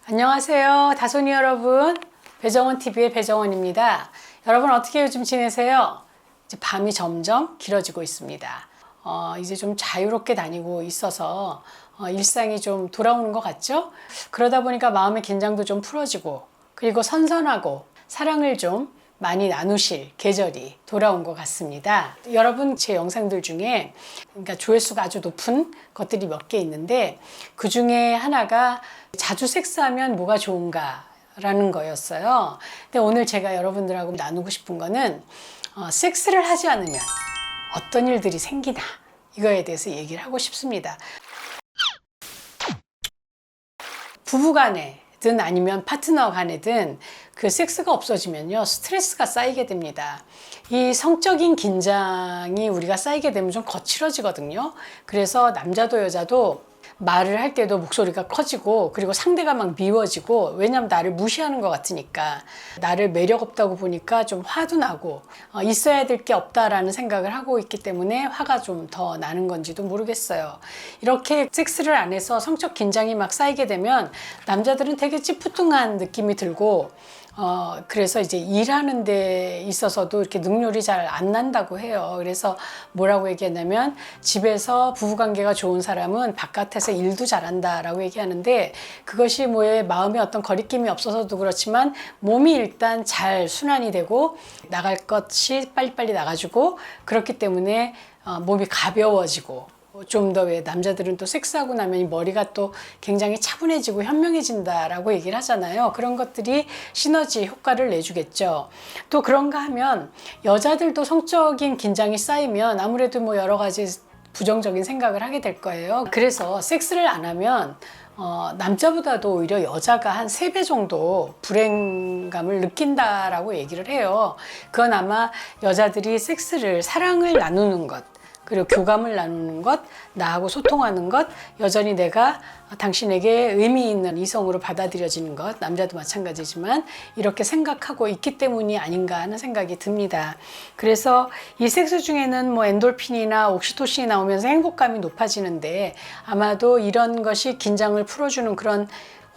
안녕하세요. 다솜이 여러분. 배정원TV의 배정원입니다. 여러분 어떻게 요즘 지내세요? 이제 밤이 점점 길어지고 있습니다. 이제 좀 자유롭게 다니고 있어서 일상이 좀 돌아오는 것 같죠? 그러다 보니까 마음의 긴장도 좀 풀어지고 그리고 선선하고 사랑을 좀 많이 나누실 계절이 돌아온 것 같습니다. 여러분 제 영상들 중에 그러니까 조회수가 아주 높은 것들이 몇 개 있는데 그 중에 하나가 자주 섹스하면 뭐가 좋은가 라는 거였어요. 근데 오늘 제가 여러분들하고 나누고 싶은 거는 섹스를 하지 않으면 어떤 일들이 생기나 이거에 대해서 얘기를 하고 싶습니다. 부부간에든 아니면 파트너 간에든 그 섹스가 없어지면요 스트레스가 쌓이게 됩니다. 이 성적인 긴장이 우리가 쌓이게 되면 좀 거칠어지거든요. 그래서 남자도 여자도 말을 할 때도 목소리가 커지고 그리고 상대가 막 미워지고, 왜냐면 나를 무시하는 것 같으니까, 나를 매력 없다고 보니까 좀 화도 나고 있어야 될 게 없다라는 생각을 하고 있기 때문에 화가 좀 더 나는 건지도 모르겠어요. 이렇게 섹스를 안 해서 성적 긴장이 막 쌓이게 되면 남자들은 되게 찌뿌둥한 느낌이 들고 그래서 이제 일하는 데 있어서도 이렇게 능률이 잘 안 난다고 해요. 그래서 뭐라고 얘기했냐면 집에서 부부관계가 좋은 사람은 바깥에서 일도 잘한다라고 얘기하는데, 그것이 뭐에 마음에 어떤 거리낌이 없어서도 그렇지만 몸이 일단 잘 순환이 되고 나갈 것이 빨리빨리 나가지고, 그렇기 때문에 몸이 가벼워지고, 좀 더 왜 남자들은 또 섹스하고 나면 머리가 또 굉장히 차분해지고 현명해진다라고 얘기를 하잖아요. 그런 것들이 시너지 효과를 내주겠죠. 또 그런가 하면 여자들도 성적인 긴장이 쌓이면 아무래도 뭐 여러 가지 부정적인 생각을 하게 될 거예요. 그래서 섹스를 안 하면 남자보다도 오히려 여자가 한 3배 정도 불행감을 느낀다라고 얘기를 해요. 그건 아마 여자들이 섹스를, 사랑을 나누는 것, 그리고 교감을 나누는 것, 나하고 소통하는 것, 여전히 내가 당신에게 의미 있는 이성으로 받아들여지는 것, 남자도 마찬가지지만 이렇게 생각하고 있기 때문이 아닌가 하는 생각이 듭니다. 그래서 이 섹스 중에는 뭐 엔돌핀이나 옥시토신이 나오면서 행복감이 높아지는데, 아마도 이런 것이 긴장을 풀어주는 그런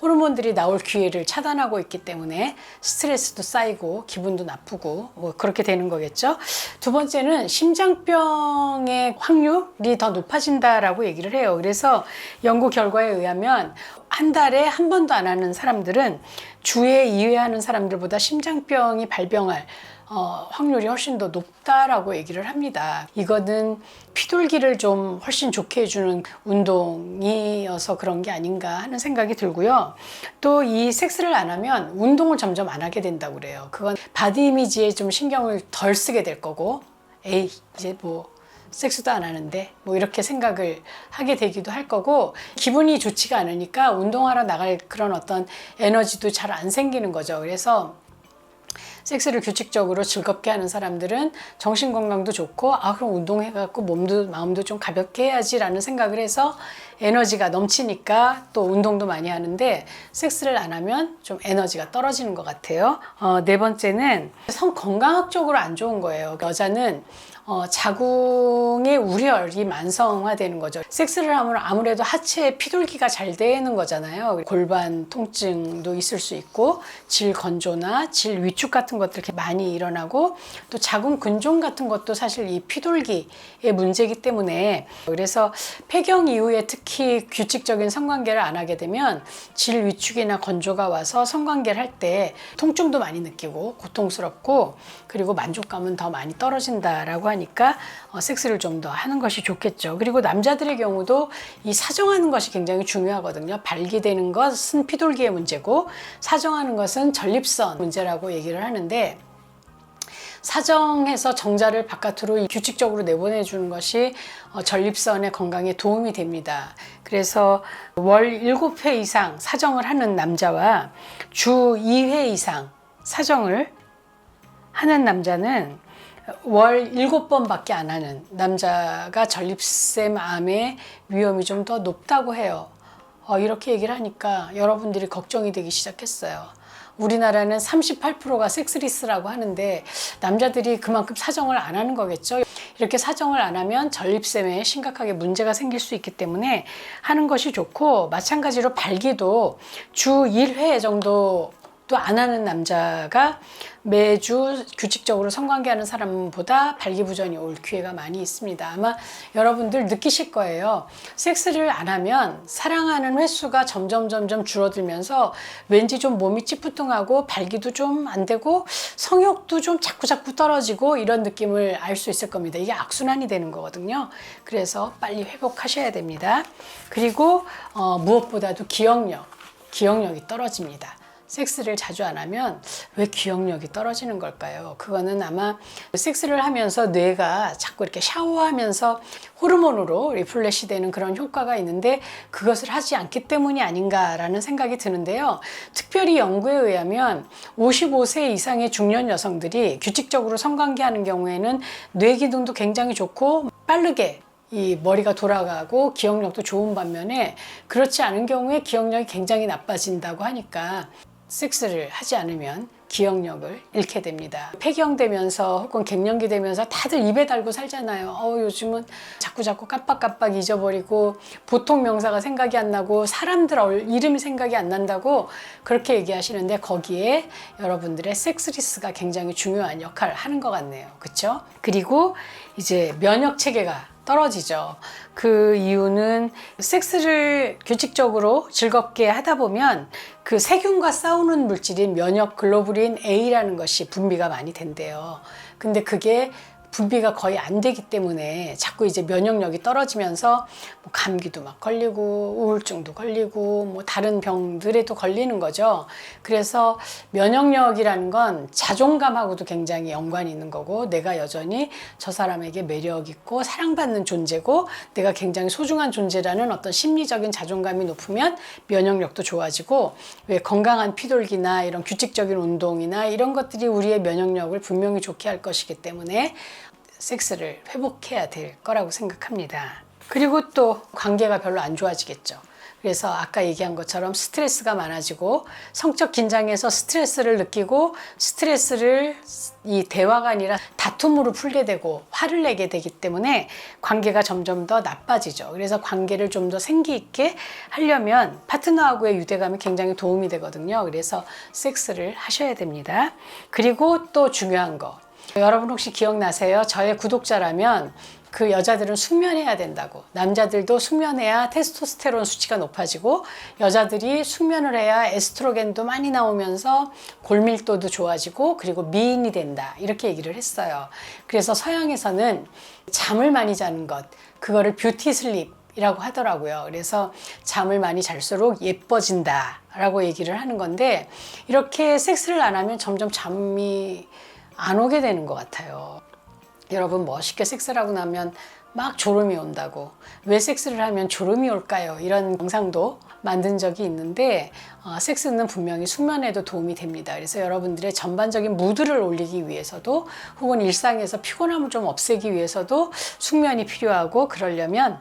호르몬들이 나올 기회를 차단하고 있기 때문에 스트레스도 쌓이고 기분도 나쁘고 뭐 그렇게 되는 거겠죠. 두 번째는 심장병의 확률이 더 높아진다라고 얘기를 해요. 그래서 연구 결과에 의하면 한 달에 한 번도 안 하는 사람들은 주에 2회 하는 사람들보다 심장병이 발병할 확률이 훨씬 더 높다라고 얘기를 합니다. 이거는 피돌기를 좀 훨씬 좋게 해주는 운동이어서 그런 게 아닌가 하는 생각이 들고요. 또 이 섹스를 안 하면 운동을 점점 안 하게 된다고 그래요. 그건 바디 이미지에 좀 신경을 덜 쓰게 될 거고, 에이 이제 뭐 섹스도 안 하는데 뭐 이렇게 생각을 하게 되기도 할 거고, 기분이 좋지가 않으니까 운동하러 나갈 그런 어떤 에너지도 잘 안 생기는 거죠. 그래서 섹스를 규칙적으로 즐겁게 하는 사람들은 정신건강도 좋고, 그럼 운동해갖고 몸도 마음도 좀 가볍게 해야지 라는 생각을 해서 에너지가 넘치니까 또 운동도 많이 하는데, 섹스를 안 하면 좀 에너지가 떨어지는 것 같아요. 네 번째는 성건강학적으로 안 좋은 거예요. 여자는 자궁의 우려이 만성화되는 거죠. 섹스를 하면 아무래도 하체에 피돌기가 잘 되는 거잖아요. 골반 통증도 있을 수 있고, 질 건조나 질 위축 같은 것들 이렇게 많이 일어나고, 또 자궁 근종 같은 것도 사실 이 피돌기의 문제이기 때문에, 그래서 폐경 이후에 특히 규칙적인 성관계를 안 하게 되면 질 위축이나 건조가 와서 성관계를 할 때 통증도 많이 느끼고 고통스럽고, 그리고 만족감은 더 많이 떨어진다라고 하니까 섹스를 좀 더 하는 것이 좋겠죠. 그리고 남자들의 경우도 이 사정하는 것이 굉장히 중요하거든요. 발기되는 것은 피돌기의 문제고, 사정하는 것은 전립선 문제라고 얘기를 하는데, 사정해서 정자를 바깥으로 규칙적으로 내보내주는 것이 전립선의 건강에 도움이 됩니다. 그래서 월 7회 이상 사정을 하는 남자와 주 2회 이상 사정을 하는 남자는 월 7번밖에 안 하는 남자가 전립腺 암의 위험이 좀 더 높다고 해요. 이렇게 얘기를 하니까 여러분들이 걱정이 되기 시작했어요. 우리나라는 38%가 섹스리스라고 하는데 남자들이 그만큼 사정을 안 하는 거겠죠. 이렇게 사정을 안 하면 전립선에 심각하게 문제가 생길 수 있기 때문에 하는 것이 좋고, 마찬가지로 발기도 주 1회 정도 또 안 하는 남자가 매주 규칙적으로 성관계하는 사람보다 발기부전이 올 기회가 많이 있습니다. 아마 여러분들 느끼실 거예요. 섹스를 안 하면 사랑하는 횟수가 점점 줄어들면서 왠지 좀 몸이 찌뿌둥하고 발기도 좀 안 되고 성욕도 좀 자꾸 떨어지고 이런 느낌을 알 수 있을 겁니다. 이게 악순환이 되는 거거든요. 그래서 빨리 회복하셔야 됩니다. 그리고 무엇보다도 기억력이 떨어집니다. 섹스를 자주 안 하면 왜 기억력이 떨어지는 걸까요? 그거는 아마 섹스를 하면서 뇌가 자꾸 이렇게 샤워하면서 호르몬으로 리플레시 되는 그런 효과가 있는데, 그것을 하지 않기 때문이 아닌가라는 생각이 드는데요. 특별히 연구에 의하면 55세 이상의 중년 여성들이 규칙적으로 성관계하는 경우에는 뇌 기능도 굉장히 좋고 빠르게 이 머리가 돌아가고 기억력도 좋은 반면에, 그렇지 않은 경우에 기억력이 굉장히 나빠진다고 하니까 섹스를 하지 않으면 기억력을 잃게 됩니다. 폐경되면서 혹은 갱년기 되면서 다들 입에 달고 살잖아요. 요즘은 자꾸 깜빡 잊어버리고 보통 명사가 생각이 안 나고 사람들 이름이 생각이 안 난다고 그렇게 얘기하시는데, 거기에 여러분들의 섹스리스가 굉장히 중요한 역할을 하는 것 같네요. 그렇죠? 그리고 이제 면역 체계가 떨어지죠. 그 이유는 섹스를 규칙적으로 즐겁게 하다 보면 그 세균과 싸우는 물질인 면역 글로불린 A라는 것이 분비가 많이 된대요. 근데 그게 분비가 거의 안 되기 때문에 자꾸 이제 면역력이 떨어지면서 뭐 감기도 막 걸리고 우울증도 걸리고 뭐 다른 병들에도 걸리는 거죠. 그래서 면역력이라는 건 자존감하고도 굉장히 연관이 있는 거고, 내가 여전히 저 사람에게 매력 있고 사랑받는 존재고 내가 굉장히 소중한 존재라는 어떤 심리적인 자존감이 높으면 면역력도 좋아지고, 왜 건강한 피돌기나 이런 규칙적인 운동이나 이런 것들이 우리의 면역력을 분명히 좋게 할 것이기 때문에 섹스를 회복해야 될 거라고 생각합니다. 그리고 또 관계가 별로 안 좋아지겠죠. 그래서 아까 얘기한 것처럼 스트레스가 많아지고, 성적 긴장에서 스트레스를 느끼고, 스트레스를 이 대화가 아니라 다툼으로 풀게 되고 화를 내게 되기 때문에 관계가 점점 더 나빠지죠. 그래서 관계를 좀 더 생기 있게 하려면 파트너하고의 유대감이 굉장히 도움이 되거든요. 그래서 섹스를 하셔야 됩니다. 그리고 또 중요한 거, 여러분 혹시 기억나세요? 저의 구독자라면 그 여자들은 숙면해야 된다고, 남자들도 숙면해야 테스토스테론 수치가 높아지고, 여자들이 숙면을 해야 에스트로겐도 많이 나오면서 골밀도도 좋아지고, 그리고 미인이 된다, 이렇게 얘기를 했어요. 그래서 서양에서는 잠을 많이 자는 것, 그거를 뷰티 슬립 이라고 하더라고요. 그래서 잠을 많이 잘수록 예뻐진다 라고 얘기를 하는 건데, 이렇게 섹스를 안 하면 점점 잠이 안 오게 되는 것 같아요. 여러분, 멋있게 섹스를 하고 나면 막 졸음이 온다고, 왜 섹스를 하면 졸음이 올까요? 이런 영상도 만든 적이 있는데, 섹스는 분명히 숙면에도 도움이 됩니다. 그래서 여러분들의 전반적인 무드를 올리기 위해서도, 혹은 일상에서 피곤함을 좀 없애기 위해서도 숙면이 필요하고, 그러려면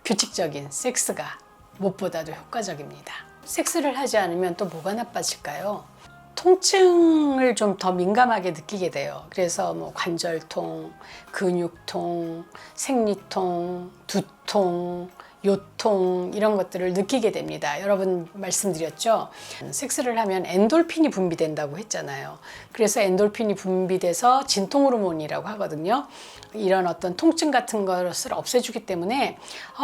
규칙적인 섹스가 무엇보다도 효과적입니다. 섹스를 하지 않으면 또 뭐가 나빠질까요? 통증을 좀 더 민감하게 느끼게 돼요. 그래서 뭐 관절통, 근육통, 생리통, 두통, 요통, 이런 것들을 느끼게 됩니다. 여러분 말씀드렸죠? 섹스를 하면 엔돌핀이 분비된다고 했잖아요. 그래서 엔돌핀이 분비돼서 진통 호르몬이라고 하거든요. 이런 어떤 통증 같은 것을 없애주기 때문에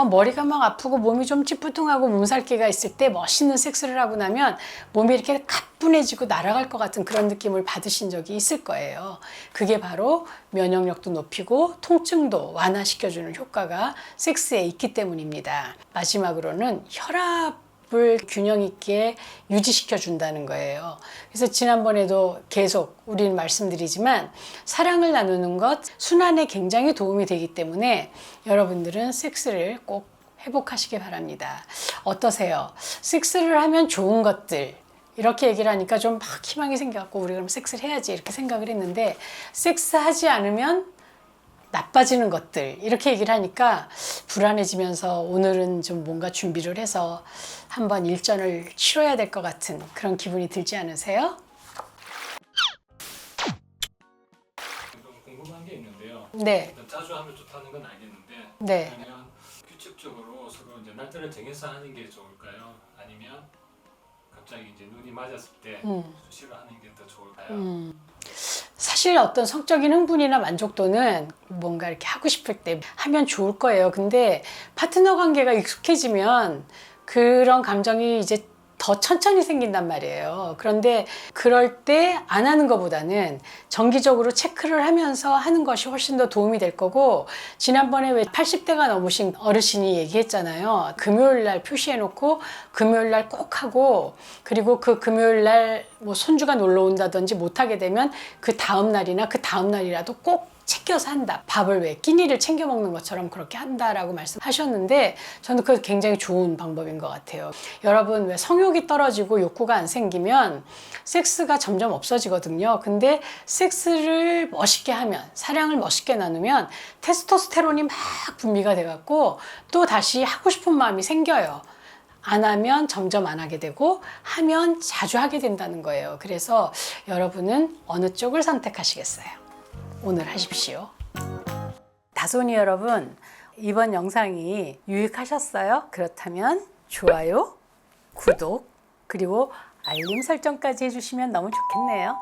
머리가 막 아프고 몸이 좀 찌뿌둥하고 몸살기가 있을 때 멋있는 섹스를 하고 나면 몸이 이렇게 가뿐해지고 날아갈 것 같은 그런 느낌을 받으신 적이 있을 거예요. 그게 바로 면역력도 높이고 통증도 완화시켜주는 효과가 섹스에 있기 때문입니다. 마지막으로는 혈압을 균형 있게 유지시켜 준다는 거예요. 그래서 지난번에도 계속 우리는 말씀드리지만, 사랑을 나누는 것, 순환에 굉장히 도움이 되기 때문에 여러분들은 섹스를 꼭 회복하시기 바랍니다. 어떠세요? 섹스를 하면 좋은 것들, 이렇게 얘기를 하니까 좀 막 희망이 생겨갖고 우리 그럼 섹스를 해야지 이렇게 생각을 했는데, 섹스하지 않으면 나빠지는 것들, 이렇게 얘기를 하니까 불안해지면서 오늘은 좀 뭔가 준비를 해서 한번 일전을 치러야 될 것 같은 그런 기분이 들지 않으세요? 좀 궁금한 게 있는데요. 네. 자주 하면 좋다는 건 알겠는데 네. 그러면 규칙적으로 서로 이제 날짜를 정해서 하는 게 좋을까요? 아니면 갑자기 이제 눈이 맞았을 때 수시로 하는 게 더 좋을까요? 사실 어떤 성적인 흥분이나 만족도는 뭔가 이렇게 하고 싶을 때 하면 좋을 거예요. 근데 파트너 관계가 익숙해지면 그런 감정이 이제 더 천천히 생긴단 말이에요. 그런데 그럴 때 안 하는 것보다는 정기적으로 체크를 하면서 하는 것이 훨씬 더 도움이 될 거고, 지난번에 왜 80대가 넘으신 어르신이 얘기했잖아요. 금요일 날 표시해 놓고 금요일 날 꼭 하고, 그리고 그 금요일 날 뭐 손주가 놀러 온다든지 못하게 되면 그 다음 날이나 그 다음 날이라도 꼭 챙겨서 한다. 밥을 왜 끼니를 챙겨 먹는 것처럼 그렇게 한다라고 말씀하셨는데, 저는 그거 굉장히 좋은 방법인 것 같아요. 여러분, 왜 성욕이 떨어지고 욕구가 안 생기면 섹스가 점점 없어지거든요. 근데 섹스를 멋있게 하면, 사랑을 멋있게 나누면 테스토스테론이 막 분비가 돼갖고 또 다시 하고 싶은 마음이 생겨요. 안 하면 점점 안 하게 되고, 하면 자주 하게 된다는 거예요. 그래서 여러분은 어느 쪽을 선택하시겠어요? 오늘 하십시오. 다솜이 여러분, 이번 영상이 유익하셨어요? 그렇다면 좋아요, 구독, 그리고 알림 설정까지 해주시면 너무 좋겠네요.